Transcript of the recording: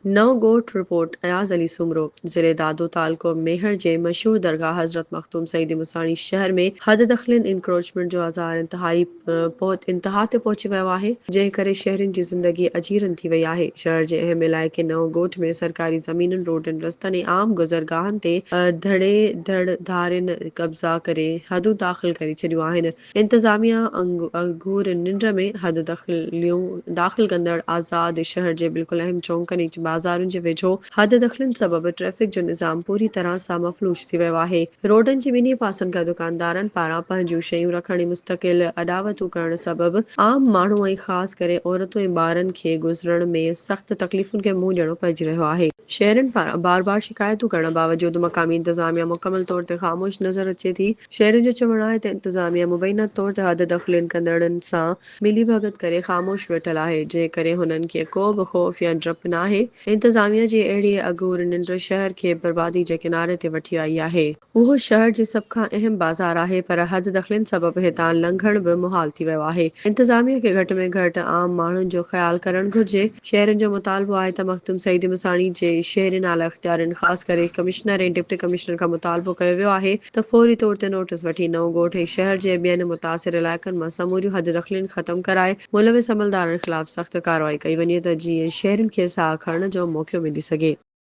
नव गोठ रिपोर्ट अयाज अली सुमरो ज़िले दादो तालको मेहर जे मशहूर दरगाह हज़रत मखदूम सईद मुसाणी शहर में हद दख़िलन इंक्रोचमेंट जो आज़ार इंतहा ते पहुची वियो आहे, जंहिं करे शहरियुनि जी ज़िंदगी अजीरन थी वई आहे। शहर जे अहम इलाइक़े नव गोठ में सरकारी ज़मीनुनि, रोडनि, रस्तनि ऐं आम गुज़रगाहनि ते धड़ेधारनि कब्ज़ा करे हदूं दाख़िल करे छॾियूं आहिनि। इंतज़ामिया अंगूर निंड में हद दाख़िल कंदड़ आज़ाद शहर जे बिल्कुलु अहम चौंकनि बाज़ारुनि जे वेझो हद दख़िलनि सबबि ट्रैफ़िक जो निज़ाम पूरी तरह सां मफ़लूज थी वियो आहे। रोडनि जे ॿिन्ही पासनि खां दुकानदारनि पारां पंहिंजूं शयूं रखण ऐं मुस्तक़िल अॾावतूं करण सबबि आम माण्हू ऐं ख़ासि करे औरतूं ऐं ॿारनि खे गुज़रण में सख़्त तकलीफ़ुनि खे मुंहुं ॾियणो पइजी रहियो आहे। शहरनि पारां बार बार शिकायतूं करण बावजूदि मक़ामी इंतज़ामिया मुकमल तौर ते ख़ामोश नज़र अचे थी। शहरनि जो चवणु आहे त इंतज़ामिया मुबैना तौर ते हद दख़िलन कंदड़नि सां मिली भगत करे ख़ामोश वेठल आहे, जंहिं करे हुननि खे को बि ख़ौफ़ या डपु नाहे। इंतज़ामिया जी अहिड़ी अघूर निंड शहर खे बर्बादी जे किनारे ते वठी आई आहे। उहो शहर जी सभ खां अहम बाज़ार आहे, पर हद दख़िलन सबबि हितां लंघण बि मुहाल थी वियो आहे। इंतज़ामिया खे घटि में घटि आम माण्हुनि जो ख़्यालु करणु घुर्जे। शहरनि जो मुतालबो आहे त मखदूम सईद मुसाणी जे शहरी नाला इख़्तियारनि ख़ासि करे कमिश्नर ऐं डिप्टी कमिश्नर खां मुतालबो कयो वियो आहे त फौरी तौर ते नोटिस वठी नव गोठ ऐं शहर जे ॿियनि मुतासिर इलाइक़नि मां समूरियूं हद दख़िलन ख़तम कराए मुलविस अमलदारनि ख़िलाफ़ सख़्त कार्रवाई कई वञे त जीअं शहरियुनि खे साह खणण जो मौक़ो मिली सघे।